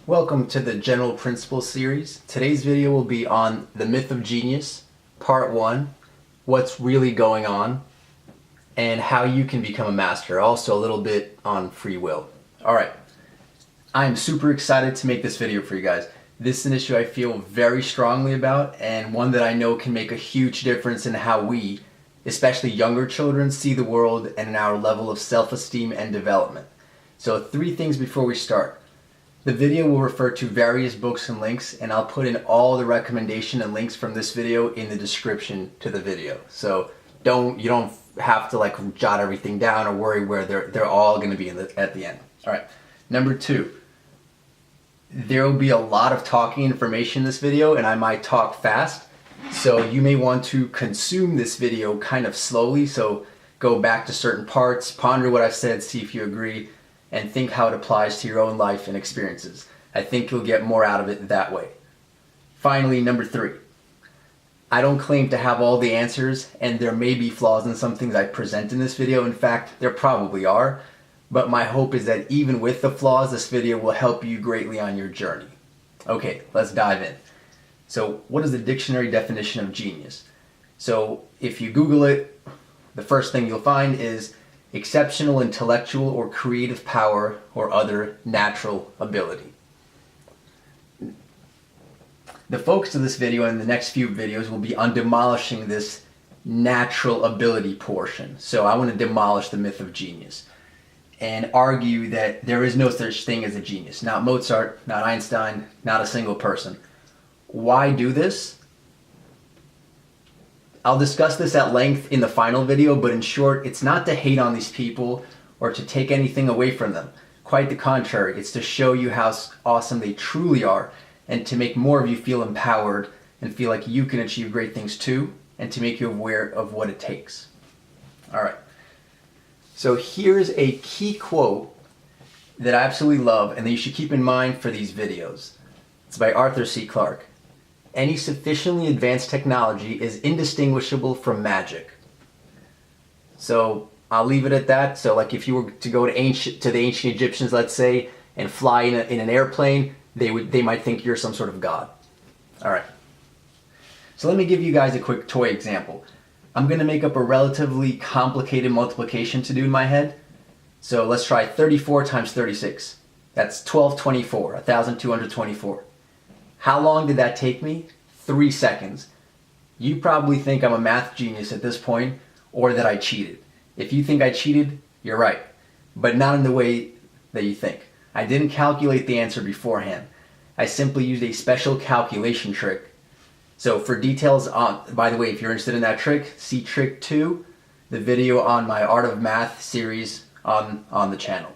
Welcome to the General Principles series. Today's video will be on the myth of genius, part 1, what's really going on, and how you can become a master. Also a little bit on free will. Alright, I'm super excited to make this video for you guys. This is an issue I feel very strongly about, and one that I know can make a huge difference in how we, especially younger children, see the world and in our level of self-esteem and development. So 3 things before we start. The video will refer to various books and links, and I'll put in all the recommendation and links from this video in the description to the video. So you don't have to jot everything down or worry where they're all going to be at the end. All right. Number 2, there will be a lot of talking information in this video, and I might talk fast. So you may want to consume this video kind of slowly. So go back to certain parts, ponder what I've said, see if you agree, and think how it applies to your own life and experiences. I think you'll get more out of it that way. Finally, number 3. I don't claim to have all the answers, and there may be flaws in some things I present in this video. In fact, there probably are. But my hope is that even with the flaws, this video will help you greatly on your journey. Okay, let's dive in. So what is the dictionary definition of genius? So if you Google it, the first thing you'll find is exceptional intellectual or creative power or other natural ability. The focus of this video and the next few videos will be on demolishing this natural ability portion. So I want to demolish the myth of genius and argue that there is no such thing as a genius. Not Mozart, not Einstein, not a single person. Why do this? I'll discuss this at length in the final video, but in short, it's not to hate on these people or to take anything away from them. Quite the contrary, it's to show you how awesome they truly are and to make more of you feel empowered and feel like you can achieve great things too, and to make you aware of what it takes. All right, so here's a key quote that I absolutely love and that you should keep in mind for these videos. It's by Arthur C. Clarke. Any sufficiently advanced technology is indistinguishable from magic. So I'll leave it at that. So like if you were to go to the ancient Egyptians, let's say, and fly in an airplane, they might think you're some sort of god. All right. So let me give you guys a quick toy example. I'm going to make up a relatively complicated multiplication to do in my head. So let's try 34 times 36. That's 1224, 1224. How long did that take me? 3 seconds. You probably think I'm a math genius at this point, or that I cheated. If you think I cheated, you're right, but not in the way that you think. I didn't calculate the answer beforehand. I simply used a special calculation trick. So for details on, by the way, if you're interested in that trick, see trick 2, the video on my Art of Math series on the channel.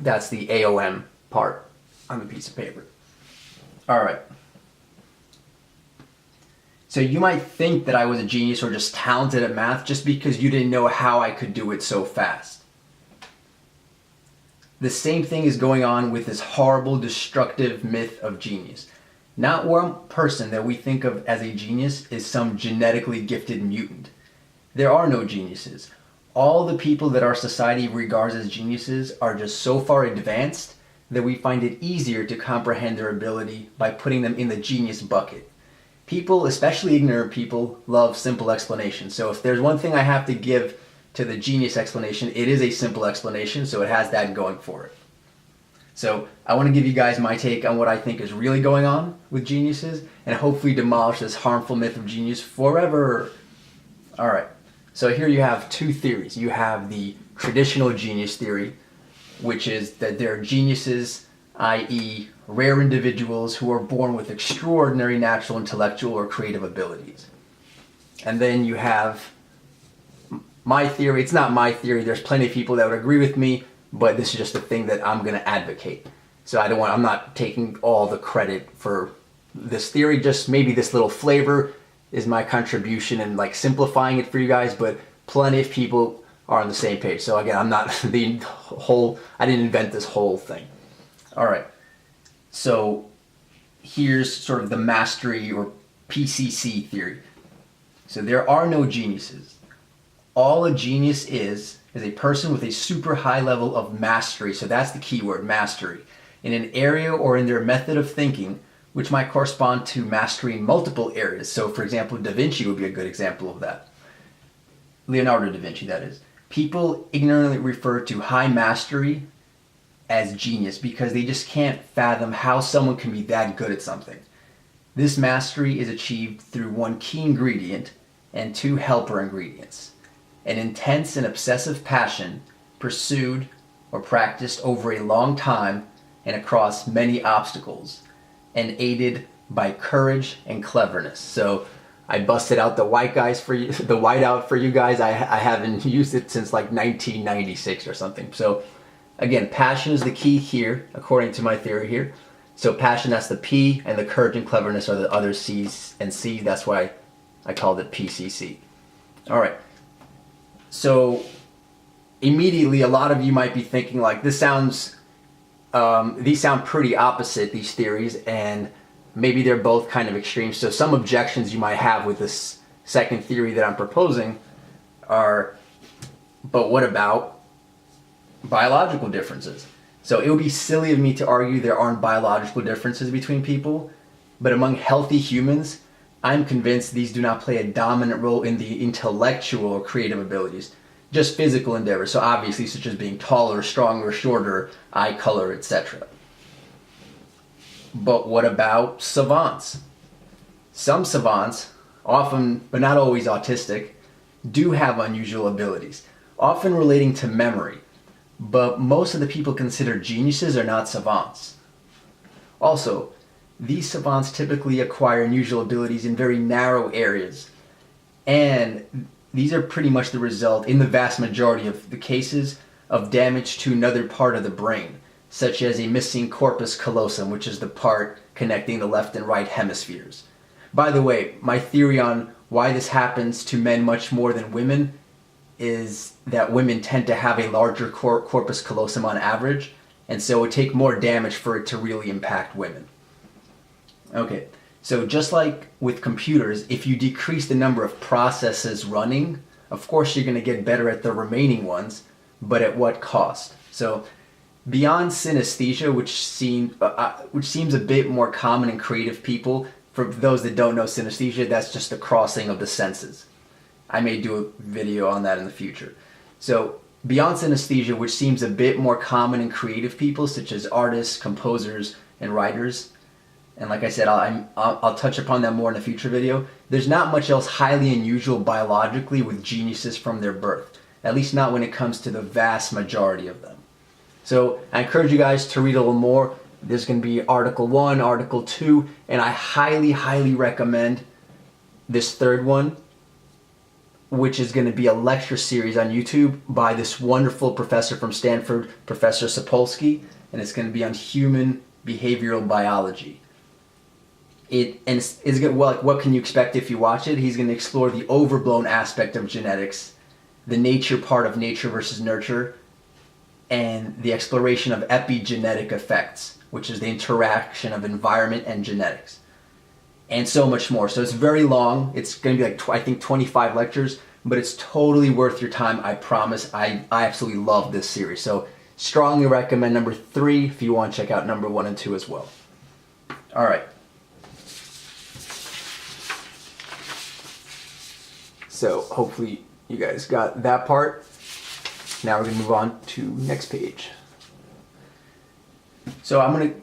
That's the AOM part on the piece of paper. All right. So you might think that I was a genius or just talented at math just because you didn't know how I could do it so fast. The same thing is going on with this horrible, destructive myth of genius. Not one person that we think of as a genius is some genetically gifted mutant. There are no geniuses. All the people that our society regards as geniuses are just so far advanced that we find it easier to comprehend their ability by putting them in the genius bucket. People, especially ignorant people, love simple explanations. So if there's one thing I have to give to the genius explanation, it is a simple explanation, so it has that going for it. So I want to give you guys my take on what I think is really going on with geniuses and hopefully demolish this harmful myth of genius forever. All right, so here you have 2 theories. You have the traditional genius theory, which is that they're geniuses, i.e. rare individuals who are born with extraordinary natural, intellectual, or creative abilities. And then you have my theory. It's not my theory. There's plenty of people that would agree with me, but this is just the thing that I'm going to advocate. So I'm not taking all the credit for this theory, just maybe this little flavor is my contribution and simplifying it for you guys, but plenty of people are on the same page. So again, I'm not I didn't invent this whole thing. All right. So here's sort of the mastery or PCC theory. So there are no geniuses. All a genius is is a person with a super high level of mastery, so that's the key word, mastery, in an area or in their method of thinking, which might correspond to mastery in multiple areas. So for example, Da Vinci would be a good example of that. Leonardo da Vinci, that is. People ignorantly refer to high mastery as genius because they just can't fathom how someone can be that good at something. This mastery is achieved through one key ingredient and two helper ingredients: an intense and obsessive passion pursued or practiced over a long time and across many obstacles, and aided by courage and cleverness. So I busted out the whiteout for you guys. I haven't used it since like 1996 or something. So again, passion is the key here, according to my theory here. So passion, that's the P, and the courage and cleverness are the other C's and C. That's why I called it PCC. All right. So immediately, a lot of you might be thinking like, these sound pretty opposite, these theories, and maybe they're both kind of extreme. So some objections you might have with this second theory that I'm proposing are, but what about biological differences? So it would be silly of me to argue there aren't biological differences between people, but among healthy humans, I'm convinced these do not play a dominant role in the intellectual or creative abilities, just physical endeavors. So obviously, such as being taller, stronger, shorter, eye color, etc. But what about savants? Some savants, often but not always autistic, do have unusual abilities, often relating to memory. But most of the people considered geniuses are not savants. Also, these savants typically acquire unusual abilities in very narrow areas, and these are pretty much the result, in the vast majority of the cases, of damage to another part of the brain, such as a missing corpus callosum, which is the part connecting the left and right hemispheres. By the way, my theory on why this happens to men much more than women is that women tend to have a larger corpus callosum on average, and so it would take more damage for it to really impact women. Okay, so just like with computers, if you decrease the number of processes running, of course you're going to get better at the remaining ones, but at what cost? So beyond synesthesia, which seems a bit more common in creative people, for those that don't know synesthesia, that's just the crossing of the senses. I may do a video on that in the future. So beyond synesthesia, which seems a bit more common in creative people, such as artists, composers, and writers, and like I said, I'll touch upon that more in a future video, there's not much else highly unusual biologically with geniuses from their birth, at least not when it comes to the vast majority of them. So I encourage you guys to read a little more. There's going to be Article 1, Article 2, and I highly, highly recommend this third one, which is going to be a lecture series on YouTube by this wonderful professor from Stanford, Professor Sapolsky, and it's going to be on human behavioral biology. What can you expect if you watch it? He's going to explore the overblown aspect of genetics, the nature part of nature versus nurture, and the exploration of epigenetic effects, which is the interaction of environment and genetics, and so much more. So it's very long. It's going to be like, I think, 25 lectures, but it's totally worth your time, I promise. I absolutely love this series. So strongly recommend number 3 if you want to check out number 1 and 2 as well. All right. So hopefully you guys got that part. Now we're going to move on to next page. So I want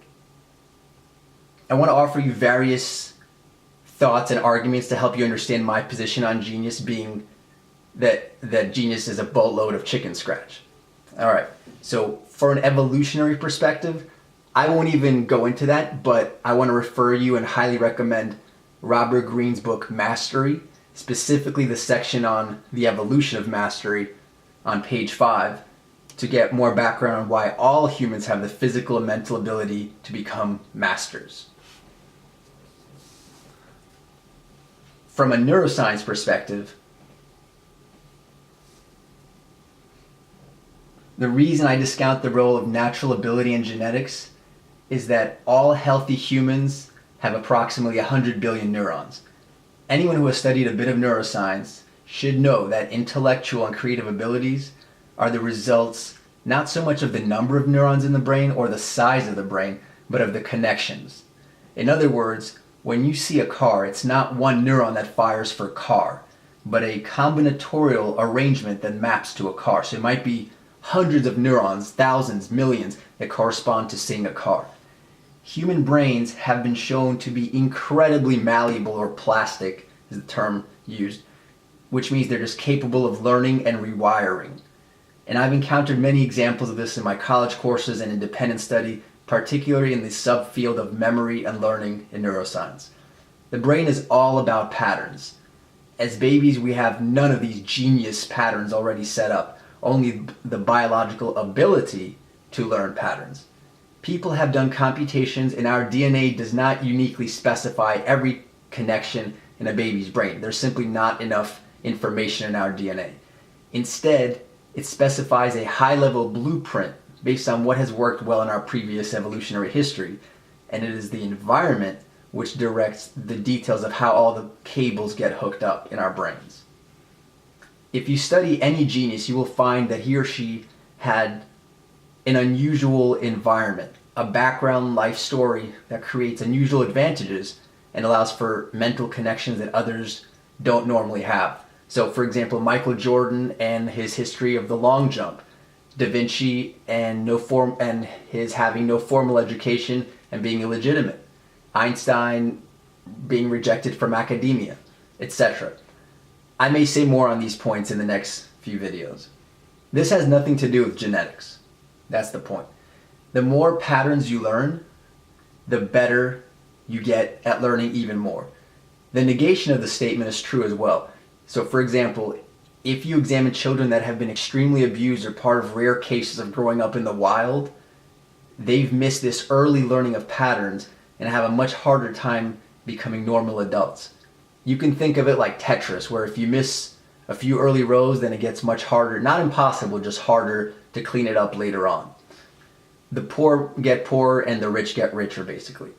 to offer you various thoughts and arguments to help you understand my position on genius, being that genius is a boatload of chicken scratch. All right. So for an evolutionary perspective, I won't even go into that, but I want to refer you and highly recommend Robert Greene's book Mastery, specifically the section on the evolution of mastery on page 5, to get more background on why all humans have the physical and mental ability to become masters. From a neuroscience perspective, the reason I discount the role of natural ability and genetics is that all healthy humans have approximately 100 billion neurons. Anyone who has studied a bit of neuroscience should know that intellectual and creative abilities are the results not so much of the number of neurons in the brain or the size of the brain, but of the connections. In other words, when you see a car, it's not one neuron that fires for car, but a combinatorial arrangement that maps to a car. So it might be hundreds of neurons, thousands, millions that correspond to seeing a car. Human brains have been shown to be incredibly malleable, or plastic is the term used, which means they're just capable of learning and rewiring. And I've encountered many examples of this in my college courses and independent study, particularly in the subfield of memory and learning in neuroscience. The brain is all about patterns. As babies, we have none of these genius patterns already set up, only the biological ability to learn patterns. People have done computations, and our DNA does not uniquely specify every connection in a baby's brain. There's simply not enough information in our DNA. Instead, it specifies a high-level blueprint based on what has worked well in our previous evolutionary history, and it is the environment which directs the details of how all the cables get hooked up in our brains. If you study any genius, you will find that he or she had an unusual environment, a background life story that creates unusual advantages and allows for mental connections that others don't normally have. So, for example, Michael Jordan and his history of the long jump, Da Vinci and his having no formal education and being illegitimate, Einstein being rejected from academia, etc. I may say more on these points in the next few videos. This has nothing to do with genetics. That's the point. The more patterns you learn, the better you get at learning even more. The negation of the statement is true as well. So, for example, if you examine children that have been extremely abused or part of rare cases of growing up in the wild, they've missed this early learning of patterns and have a much harder time becoming normal adults. You can think of it like Tetris, where if you miss a few early rows, then it gets much harder, not impossible, just harder to clean it up later on. The poor get poorer and the rich get richer, basically.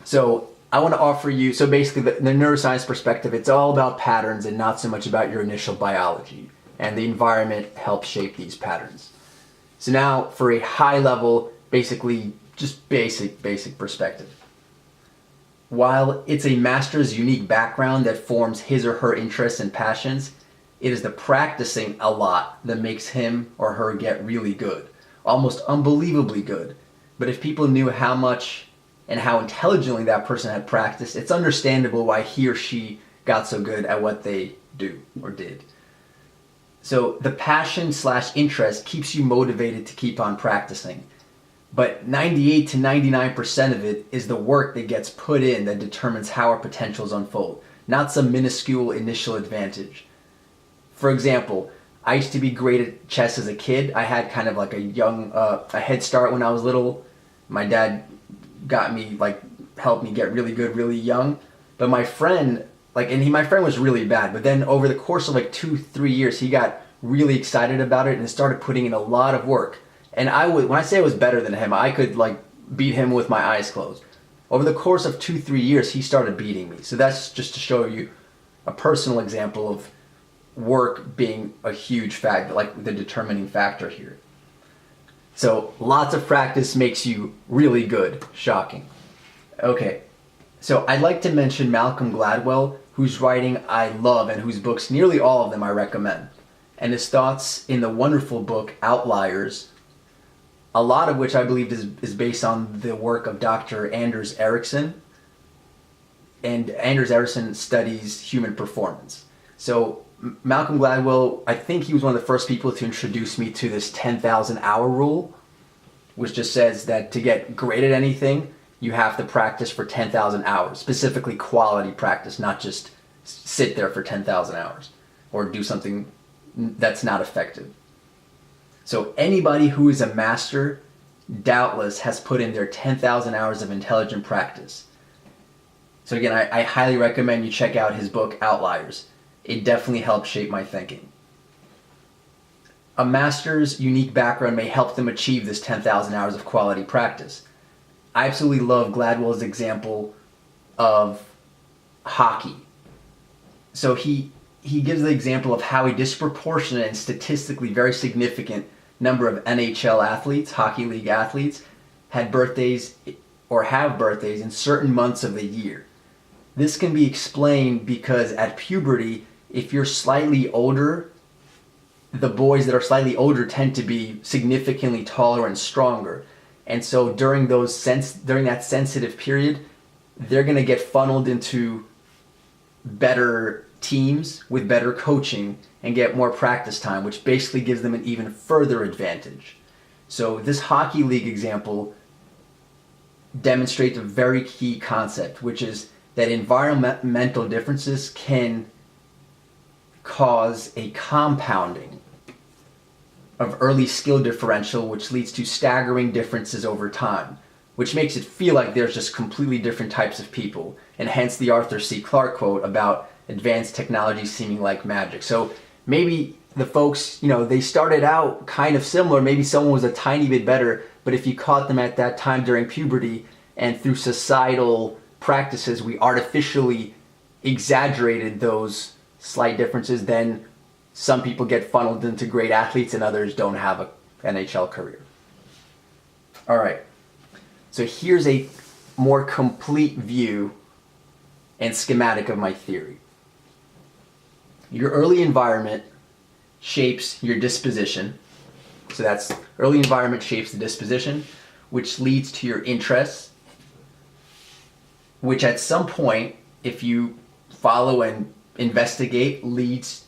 So I want to offer you, so basically the neuroscience perspective, it's all about patterns and not so much about your initial biology. And the environment helps shape these patterns. So now for a high level, basically just basic perspective. While it's a master's unique background that forms his or her interests and passions, it is the practicing a lot that makes him or her get really good, almost unbelievably good. But if people knew how much and how intelligently that person had practiced, it's understandable why he or she got so good at what they do or did. So the passion/interest keeps you motivated to keep on practicing. But 98 to 99% of it is the work that gets put in that determines how our potentials unfold, not some minuscule initial advantage. For example, I used to be great at chess as a kid. I had kind of like a head start when I was little. My dad helped me get really good really young. But my friend, my friend was really bad. But then over the course of 2-3 years, he got really excited about it and started putting in a lot of work. And when I say I was better than him, I could beat him with my eyes closed. Over the course of 2-3 years, he started beating me. So that's just to show you a personal example of work being a huge factor, the determining factor here. So lots of practice makes you really good. Shocking. Okay, so I'd like to mention Malcolm Gladwell, whose writing I love and whose books, nearly all of them, I recommend. And his thoughts in the wonderful book Outliers, a lot of which I believe is based on the work of Dr. Anders Ericsson. And Anders Ericsson studies human performance. So Malcolm Gladwell, I think he was one of the first people to introduce me to this 10,000 hour rule, which just says that to get great at anything, you have to practice for 10,000 hours, specifically quality practice, not just sit there for 10,000 hours or do something that's not effective. So anybody who is a master doubtless has put in their 10,000 hours of intelligent practice. So again, I highly recommend you check out his book Outliers. It definitely helped shape my thinking. A master's unique background may help them achieve this 10,000 hours of quality practice. I absolutely love Gladwell's example of hockey. So he he gives the example of how a disproportionate and statistically very significant number of NHL athletes, hockey league athletes, had birthdays or have birthdays in certain months of the year. This can be explained because at puberty, if you're slightly older, the boys that are slightly older tend to be significantly taller and stronger. And so during that sensitive period, they're going to get funneled into better teams with better coaching and get more practice time, which basically gives them an even further advantage. So this hockey league example demonstrates a very key concept, which is that environmental differences can cause a compounding of early skill differential, which leads to staggering differences over time, which makes it feel like there's just completely different types of people, and hence the Arthur C. Clarke quote about advanced technology seeming like magic. So maybe the folks, they started out kind of similar, maybe someone was a tiny bit better, but if you caught them at that time during puberty and through societal practices, we artificially exaggerated those slight differences, then some people get funneled into great athletes and others don't have an NHL career. All right, so here's a more complete view and schematic of my theory. Your early environment shapes your disposition. So that's early environment shapes the disposition, which leads to your interests, which at some point, if you follow and investigate, leads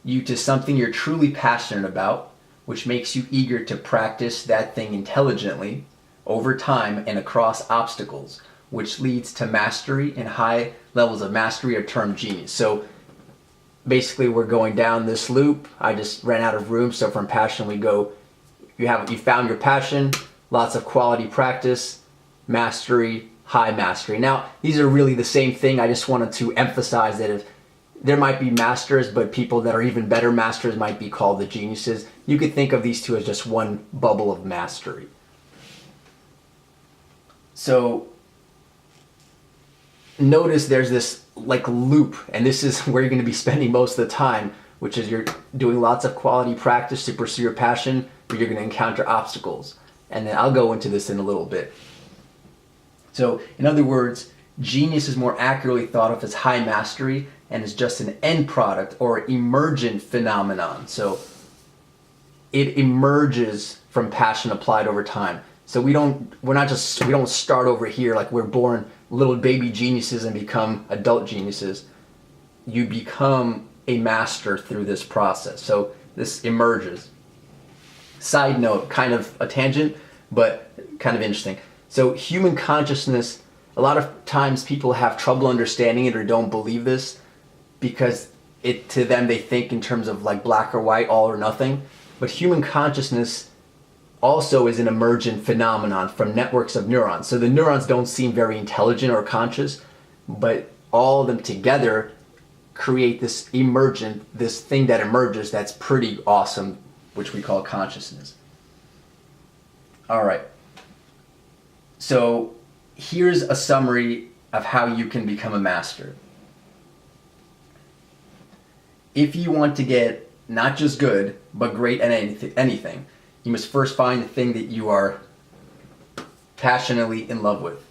you to something you're truly passionate about, which makes you eager to practice that thing intelligently over time and across obstacles, which leads to mastery, and high levels of mastery are termed genius. So basically we're going down this loop. I just ran out of room, so from passion we go, you found your passion, lots of quality practice, mastery, high mastery. Now, these are really the same thing. I just wanted to emphasize that if there might be masters, but people that are even better masters might be called the geniuses. You could think of these two as just one bubble of mastery. So notice there's this like loop, and this is where you're going to be spending most of the time, which is you're doing lots of quality practice to pursue your passion, but you're going to encounter obstacles. And then I'll go into this in a little bit. So in other words, genius is more accurately thought of as high mastery and is just an end product or emergent phenomenon. So it emerges from passion applied over time. So we don't start over here like we're born little baby geniuses and become adult geniuses. You become a master through this process. So this emerges. Side note, kind of a tangent, but kind of interesting. So human consciousness, a lot of times people have trouble understanding it or don't believe this because to them they think in terms of like black or white, all or nothing. But human consciousness also is an emergent phenomenon from networks of neurons. So the neurons don't seem very intelligent or conscious, but all of them together create this thing that emerges that's pretty awesome, which we call consciousness. All right. So here's a summary of how you can become a master. If you want to get not just good, but great at anything, you must first find the thing that you are passionately in love with.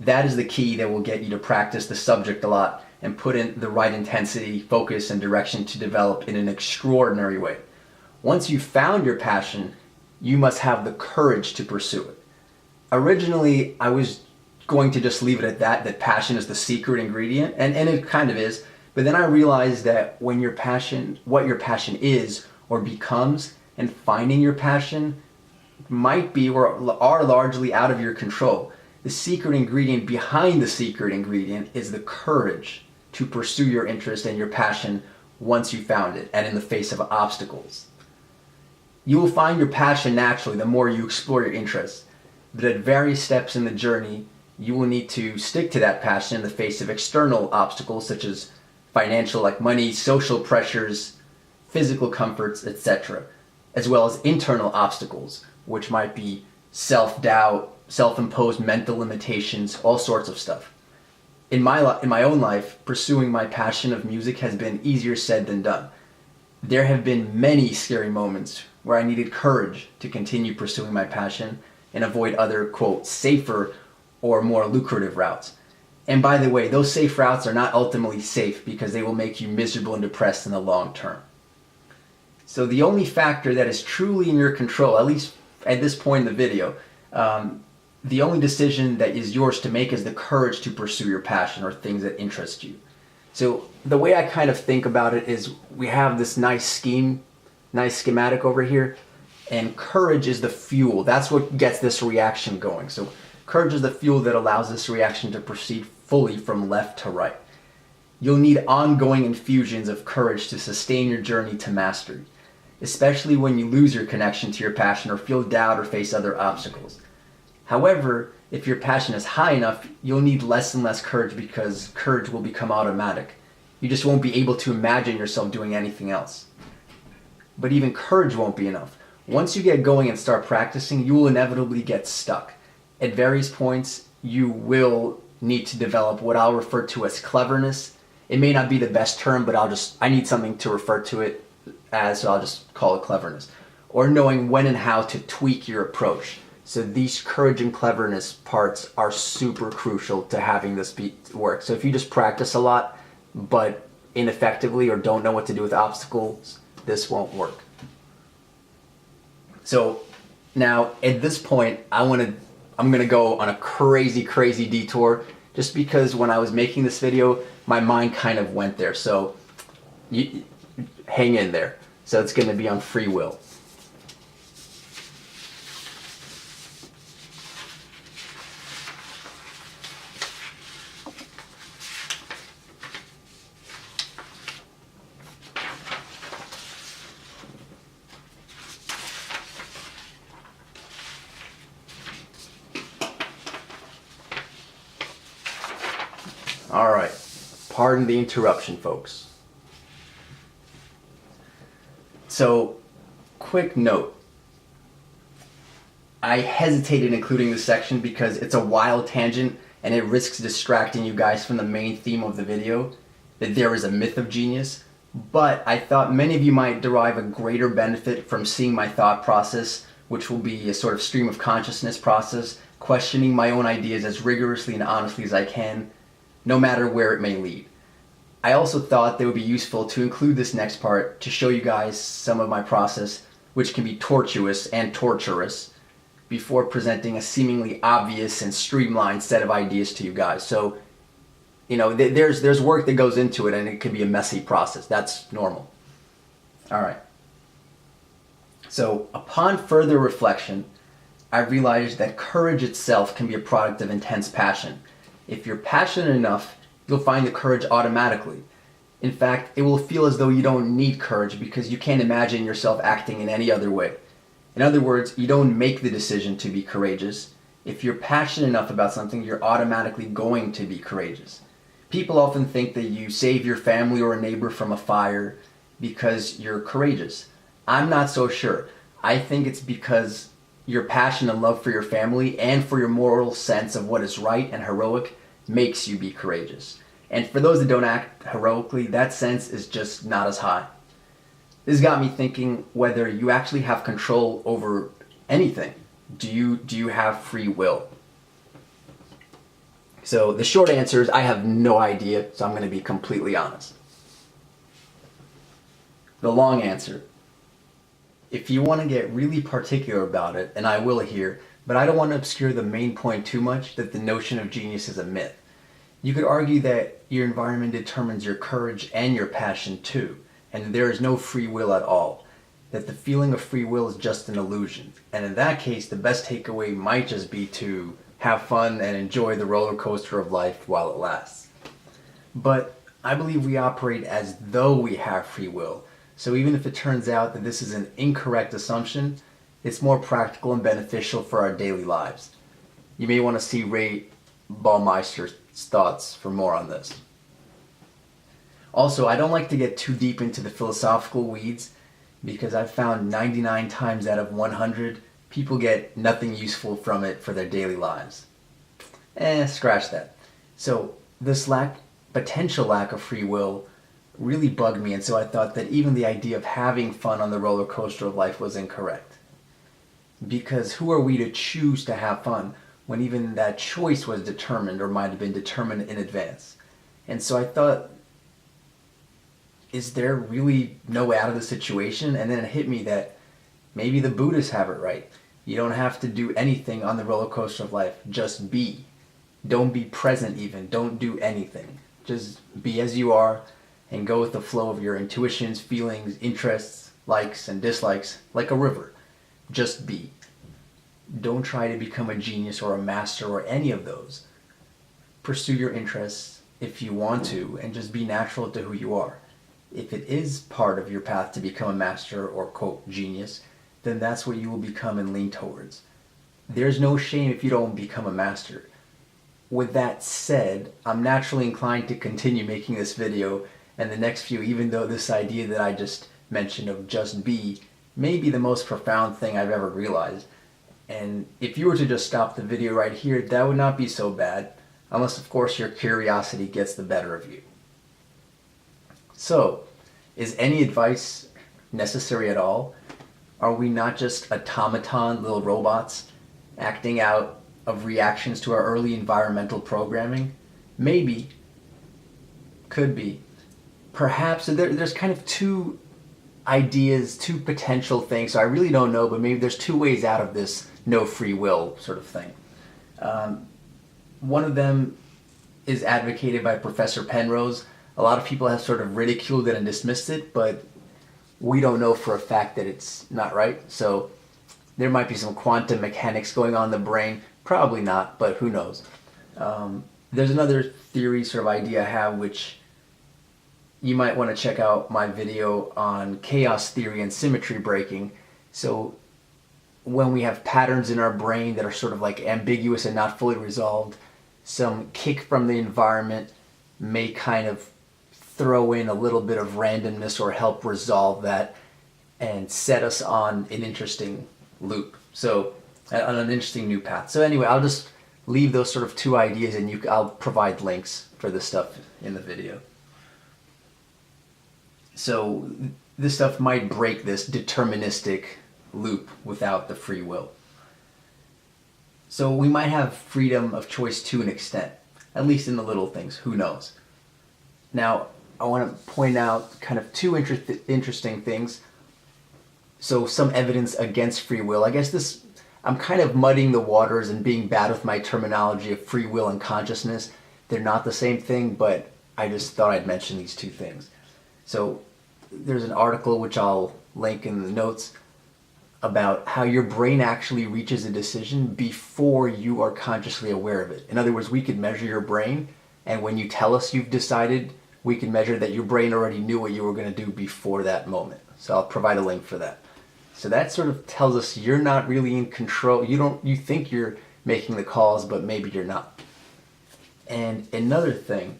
That is the key that will get you to practice the subject a lot and put in the right intensity, focus, and direction to develop in an extraordinary way. Once you've found your passion, you must have the courage to pursue it. Originally, I was going to just leave it at that passion is the secret ingredient, and it kind of is. But then I realized that what your passion is or becomes, and finding your passion might be or are largely out of your control. The secret ingredient behind the secret ingredient is the courage to pursue your interest and your passion once you found it and in the face of obstacles. You will find your passion naturally the more you explore your interests, but at various steps in the journey, you will need to stick to that passion in the face of external obstacles such as financial, like money, social pressures, physical comforts, etc., as well as internal obstacles, which might be self-doubt, self-imposed mental limitations, all sorts of stuff. in my own life, pursuing my passion of music has been easier said than done. There have been many scary moments where I needed courage to continue pursuing my passion and avoid other, quote, safer or more lucrative routes. And by the way, those safe routes are not ultimately safe because they will make you miserable and depressed in the long term. So the only factor that is truly in your control, at least at this point in the video, the only decision that is yours to make is the courage to pursue your passion or things that interest you. So the way I kind of think about it is we have this nice schematic over here, and courage is the fuel. That's what gets this reaction going. So courage is the fuel that allows this reaction to proceed fully from left to right. You'll need ongoing infusions of courage to sustain your journey to mastery, especially when you lose your connection to your passion or feel doubt or face other obstacles. However, if your passion is high enough, you'll need less and less courage because courage will become automatic. You just won't be able to imagine yourself doing anything else. But even courage won't be enough. Once you get going and start practicing, you will inevitably get stuck. At various points, you will need to develop what I'll refer to as cleverness. It may not be the best term, but I need something to refer to it as, so I'll just call it cleverness. Or knowing when and how to tweak your approach. So these courage and cleverness parts are super crucial to having this work. So if you just practice a lot, but ineffectively or don't know what to do with obstacles, this won't work. So now at this point, I'm gonna go on a crazy detour just because when I was making this video, my mind kind of went there. So hang in there. So it's gonna be on free will. All right, pardon the interruption, folks. So, quick note. I hesitated including this section because it's a wild tangent and it risks distracting you guys from the main theme of the video, that there is a myth of genius, but I thought many of you might derive a greater benefit from seeing my thought process, which will be a sort of stream of consciousness process, questioning my own ideas as rigorously and honestly as I can, no matter where it may lead. I also thought that it would be useful to include this next part to show you guys some of my process, which can be tortuous and torturous, before presenting a seemingly obvious and streamlined set of ideas to you guys. So, you know, there's work that goes into it and it can be a messy process. That's normal. All right. So, upon further reflection, I realized that courage itself can be a product of intense passion. If you're passionate enough, you'll find the courage automatically. In fact, it will feel as though you don't need courage because you can't imagine yourself acting in any other way. In other words, you don't make the decision to be courageous. If you're passionate enough about something, you're automatically going to be courageous. People often think that you save your family or a neighbor from a fire because you're courageous. I'm not so sure. I think it's because your passion and love for your family and for your moral sense of what is right and heroic makes you be courageous. And for those that don't act heroically, that sense is just not as high. This got me thinking whether you actually have control over anything. Do you have free will? So the short answer is I have no idea, so I'm going to be completely honest. The long answer: if you want to get really particular about it, and I will here, but I don't want to obscure the main point too much, that the notion of genius is a myth. You could argue that your environment determines your courage and your passion too, and there is no free will at all. That the feeling of free will is just an illusion. And in that case, the best takeaway might just be to have fun and enjoy the roller coaster of life while it lasts. But I believe we operate as though we have free will. So even if it turns out that this is an incorrect assumption, it's more practical and beneficial for our daily lives. You may want to see Baumeister's thoughts for more on this. Also, I don't like to get too deep into the philosophical weeds because I've found 99 times out of 100 people get nothing useful from it for their daily lives. Scratch that. So this potential lack of free will really bugged me, and so I thought that even the idea of having fun on the roller coaster of life was incorrect. Because who are we to choose to have fun when even that choice was determined or might have been determined in advance? And so I thought, is there really no way out of the situation? And then it hit me that maybe the Buddhists have it right. You don't have to do anything on the roller coaster of life. Just be. Don't be present even. Don't do anything. Just be as you are and go with the flow of your intuitions, feelings, interests, likes and dislikes, like a river. Just be. Don't try to become a genius or a master or any of those. Pursue your interests if you want to, and just be natural to who you are. If it is part of your path to become a master or, quote, genius, then that's what you will become and lean towards. There's no shame if you don't become a master. With that said, I'm naturally inclined to continue making this video and the next few, even though this idea that I just mentioned of just be may be the most profound thing I've ever realized. And if you were to just stop the video right here, that would not be so bad, unless of course your curiosity gets the better of you. So, is any advice necessary at all? Are we not just automaton little robots acting out of reactions to our early environmental programming? Maybe. Could be. Perhaps. There's kind of two ideas, two potential things, so I really don't know, but maybe there's two ways out of this no free will sort of thing. One of them is advocated by Professor Penrose. A lot of people have sort of ridiculed it and dismissed it, but we don't know for a fact that it's not right. So there might be some quantum mechanics going on in the brain. Probably not, but who knows. There's another theory, sort of idea I have, which you might want to check out my video on chaos theory and symmetry breaking. So when we have patterns in our brain that are sort of like ambiguous and not fully resolved, some kick from the environment may kind of throw in a little bit of randomness or help resolve that and set us on an interesting loop. So on an interesting new path. So anyway, I'll just leave those sort of two ideas, and I'll provide links for this stuff in the video. So this stuff might break this deterministic loop without the free will. So we might have freedom of choice to an extent, at least in the little things, who knows. Now, I want to point out kind of two interesting things. So some evidence against free will. I guess I'm kind of muddying the waters and being bad with my terminology of free will and consciousness. They're not the same thing, but I just thought I'd mention these two things. So there's an article which I'll link in the notes about how your brain actually reaches a decision before you are consciously aware of it. In other words, we could measure your brain, and when you tell us you've decided, we can measure that your brain already knew what you were going to do before that moment. So I'll provide a link for that. So that sort of tells us you're not really in control. You think you're making the calls, but maybe you're not. And another thing,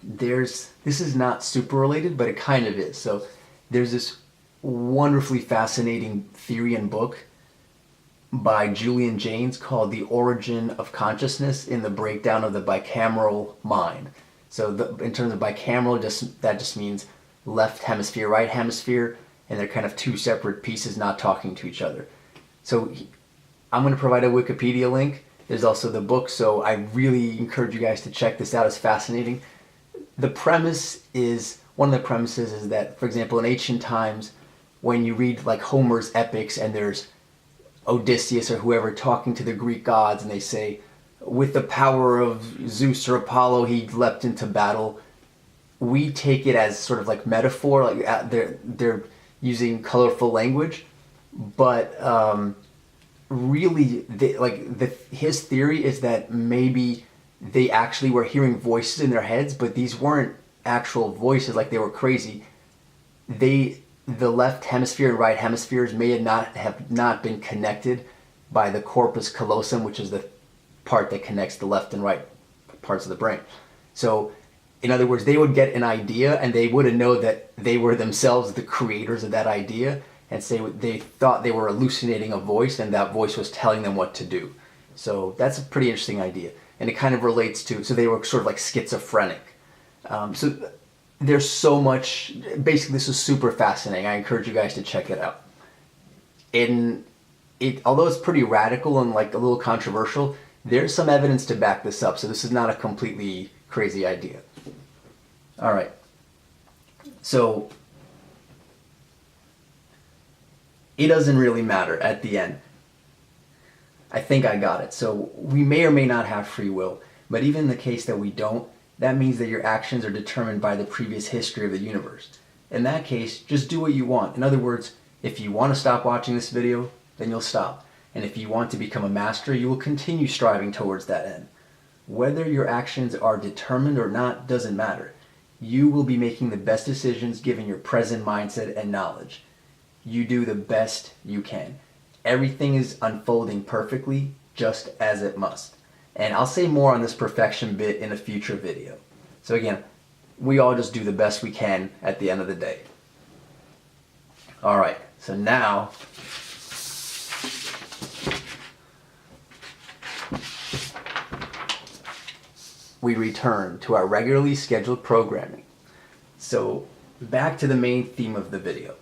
this is not super related, but it kind of is. So there's this wonderfully fascinating theory and book by Julian Jaynes called The Origin of Consciousness in the Breakdown of the Bicameral Mind. So in terms of bicameral, that just means left hemisphere, right hemisphere, and they're kind of two separate pieces not talking to each other. So I'm going to provide a Wikipedia link. There's also the book, so I really encourage you guys to check this out. It's fascinating. One of the premises is that, for example, in ancient times, when you read like Homer's epics and there's Odysseus or whoever talking to the Greek gods and they say, with the power of Zeus or Apollo, he leapt into battle. We take it as sort of like metaphor, like they're using colorful language, but really, his theory is that maybe they actually were hearing voices in their heads, but these weren't actual voices, like they were crazy. The left hemisphere and right hemispheres may have not been connected by the corpus callosum, which is the part that connects the left and right parts of the brain. So, in other words, they would get an idea and they wouldn't know that they were themselves the creators of that idea, and say they thought they were hallucinating a voice and that voice was telling them what to do. So that's a pretty interesting idea. and it kind of relates to, so they were sort of like schizophrenic. So there's so much, basically this is super fascinating. I encourage you guys to check it out. Although it's pretty radical and like a little controversial, there's some evidence to back this up, so this is not a completely crazy idea. All right, so it doesn't really matter at the end. I think I got it. So we may or may not have free will, but even in the case that we don't, that means that your actions are determined by the previous history of the universe. In that case, just do what you want. In other words, if you want to stop watching this video, then you'll stop. And if you want to become a master, you will continue striving towards that end. Whether your actions are determined or not doesn't matter. You will be making the best decisions given your present mindset and knowledge. You do the best you can. Everything is unfolding perfectly, just as it must. And I'll say more on this perfection bit in a future video. So again, we all just do the best we can at the end of the day. All right, so now we return to our regularly scheduled programming. So back to the main theme of the video.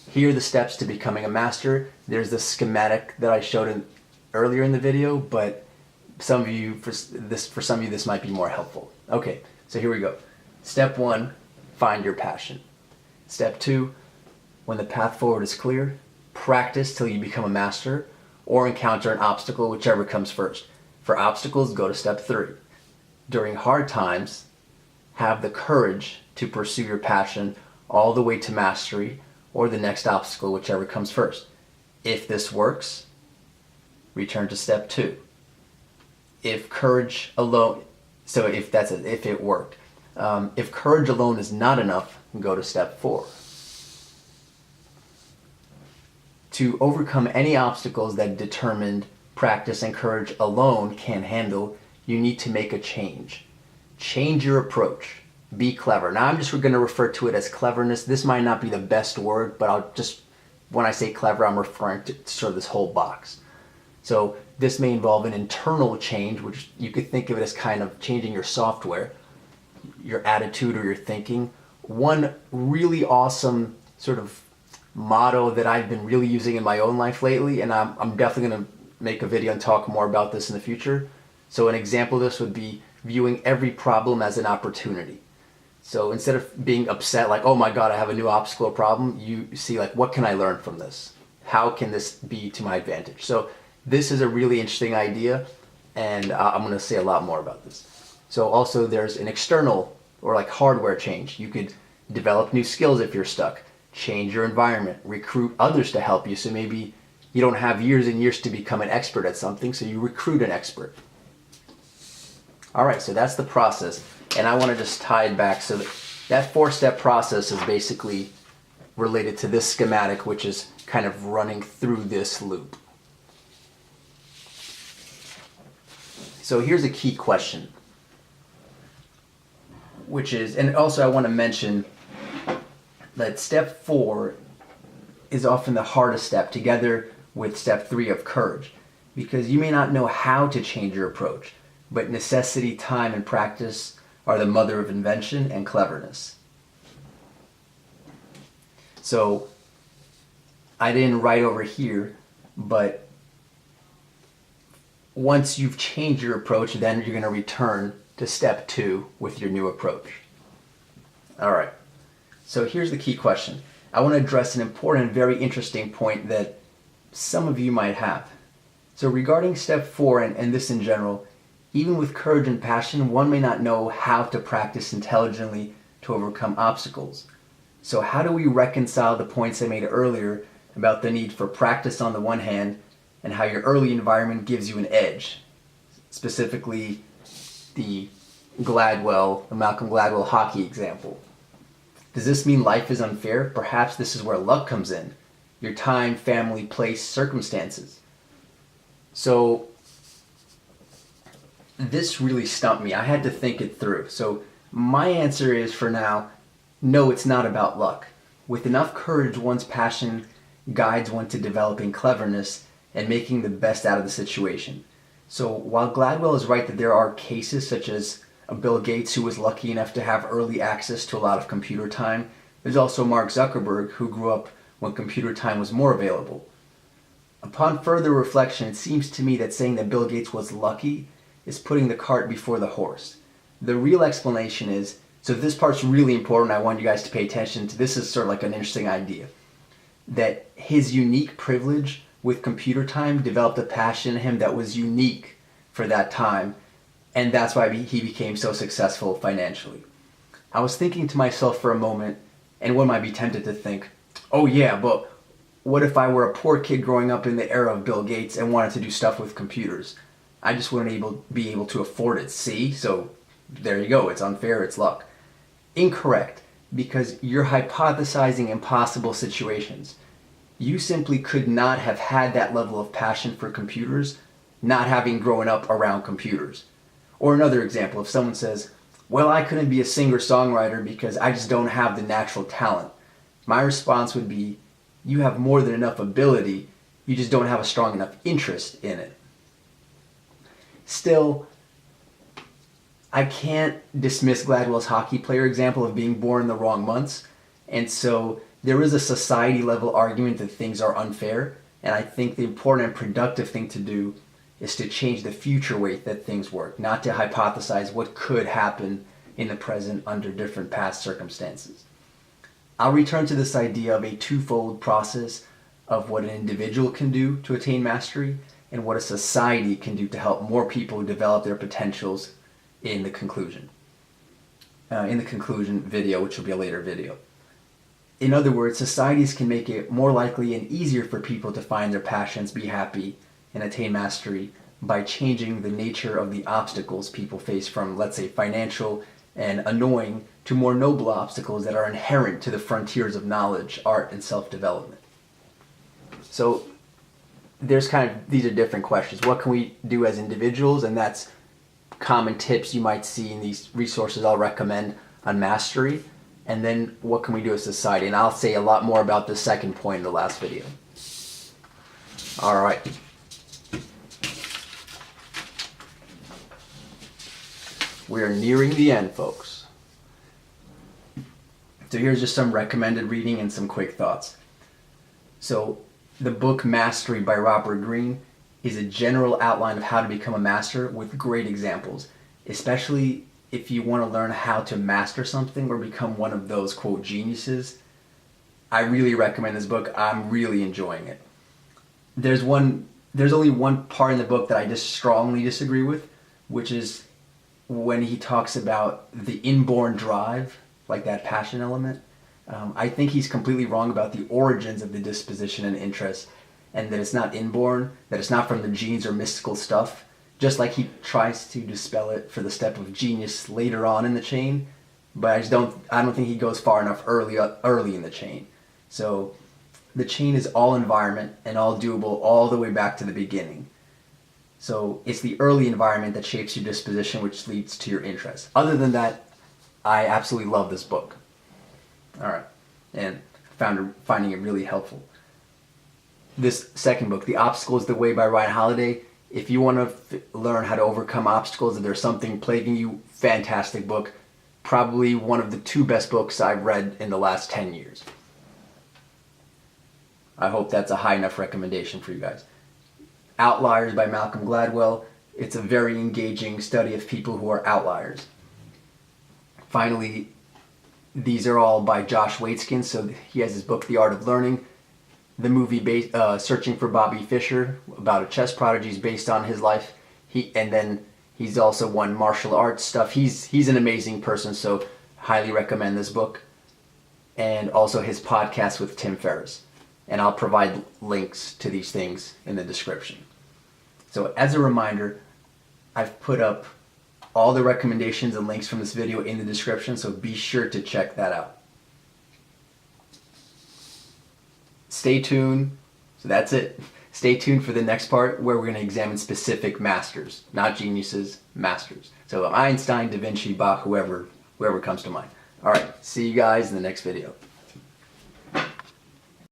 Here are the steps to becoming a master. There's the schematic that I showed earlier in the video, but for some of you this might be more helpful. Okay, so here we go. Step 1, find your passion. Step 2, when the path forward is clear, practice till you become a master or encounter an obstacle, whichever comes first. For obstacles, go to step 3. During hard times, have the courage to pursue your passion all the way to mastery or the next obstacle, whichever comes first. If this works, return to step 2. If courage alone, so if it worked. If courage alone is not enough, go to step 4. To overcome any obstacles that determined practice and courage alone can't handle, you need to make a change. Change your approach. Be clever. Now I'm just going to refer to it as cleverness. This might not be the best word, but when I say clever, I'm referring to sort of this whole box. So this may involve an internal change, which you could think of it as kind of changing your software, your attitude or your thinking. One really awesome sort of motto that I've been really using in my own life lately, and I'm definitely going to make a video and talk more about this in the future. So an example of this would be viewing every problem as an opportunity. So instead of being upset like, oh my God, I have a new obstacle or problem, you see like, what can I learn from this? How can this be to my advantage? So this is a really interesting idea, and I'm going to say a lot more about this. So also there's an external or like hardware change. You could develop new skills if you're stuck, change your environment, recruit others to help you. So maybe you don't have years and years to become an expert at something, so you recruit an expert. All right, so that's the process, and I want to just tie it back. So that 4-step process is basically related to this schematic, which is kind of running through this loop. So here's a key question, which is, and also I want to mention that step 4 is often the hardest step, together with step 3 of courage, because you may not know how to change your approach, but necessity, time, and practice are the mother of invention and cleverness. So I didn't write over here, but once you've changed your approach, then you're going to return to step 2 with your new approach. All right, so here's the key question. I want to address an important, very interesting point that some of you might have. So regarding step 4 and this in general, even with courage and passion, one may not know how to practice intelligently to overcome obstacles. So how do we reconcile the points I made earlier about the need for practice on the one hand and how your early environment gives you an edge? Specifically, the Malcolm Gladwell hockey example. Does this mean life is unfair? Perhaps this is where luck comes in. Your time, family, place, circumstances. So this really stumped me. I had to think it through. So my answer is, for now, no, it's not about luck. With enough courage, one's passion guides one to developing cleverness and making the best out of the situation. So while Gladwell is right that there are cases such as Bill Gates, who was lucky enough to have early access to a lot of computer time, there's also Mark Zuckerberg, who grew up when computer time was more available. Upon further reflection, it seems to me that saying that Bill Gates was lucky is putting the cart before the horse. The real explanation is, so this part's really important, I want you guys to pay attention to this, is sort of like an interesting idea, that his unique privilege with computer time developed a passion in him that was unique for that time, and that's why he became so successful financially. I was thinking to myself for a moment, and one might be tempted to think, oh yeah, but what if I were a poor kid growing up in the era of Bill Gates and wanted to do stuff with computers? I just wouldn't be able to afford it. See? So there you go. It's unfair. It's luck. Incorrect, because you're hypothesizing impossible situations. You simply could not have had that level of passion for computers not having grown up around computers. Or another example, if someone says, well, I couldn't be a singer-songwriter because I just don't have the natural talent. My response would be, you have more than enough ability, you just don't have a strong enough interest in it. Still, I can't dismiss Gladwell's hockey player example of being born in the wrong months, and so there is a society level argument that things are unfair, and I think the important and productive thing to do is to change the future way that things work, not to hypothesize what could happen in the present under different past circumstances. I'll return to this idea of a twofold process of what an individual can do to attain mastery and what a society can do to help more people develop their potentials in the conclusion video, which will be a later video. In other words, societies can make it more likely and easier for people to find their passions, be happy, and attain mastery by changing the nature of the obstacles people face from, let's say, financial and annoying to more noble obstacles that are inherent to the frontiers of knowledge, art, and self-development. So these are different questions. What can we do as individuals? And that's common tips you might see in these resources I'll recommend on mastery. And then what can we do as society? And I'll say a lot more about the second point in the last video. All right. We are nearing the end, folks. So here's just some recommended reading and some quick thoughts. So the book Mastery by Robert Greene is a general outline of how to become a master with great examples, especially if you want to learn how to master something or become one of those, quote, geniuses. I really recommend this book. I'm really enjoying it. There's only one part in the book that I just strongly disagree with, which is when he talks about the inborn drive, like that passion element. I think he's completely wrong about the origins of the disposition and interest, and that it's not inborn, that it's not from the genes or mystical stuff, just like he tries to dispel it for the step of genius later on in the chain, but I don't think he goes far enough early in the chain. So the chain is all environment and all doable all the way back to the beginning. So it's the early environment that shapes your disposition, which leads to your interest. Other than that, I absolutely love this book. All right, and finding it really helpful. This second book, The Obstacle is the Way by Ryan Holiday. If you want to learn how to overcome obstacles, if there's something plaguing you, fantastic book. Probably one of the 2 best books I've read in the last 10 years. I hope that's a high enough recommendation for you guys. Outliers by Malcolm Gladwell. It's a very engaging study of people who are outliers. Finally, these are all by Josh Waitzkin, so he has his book, The Art of Learning. The movie Searching for Bobby Fischer, about a chess prodigy, is based on his life. And then he's also won martial arts stuff. He's an amazing person, so highly recommend this book. And also his podcast with Tim Ferris. And I'll provide links to these things in the description. So as a reminder, I've put up all the recommendations and links from this video in the description, so be sure to check that out. Stay tuned. So that's it. Stay tuned for the next part where we're going to examine specific masters, not geniuses, masters. So Einstein, Da Vinci, Bach, whoever comes to mind. All right, see you guys in the next video.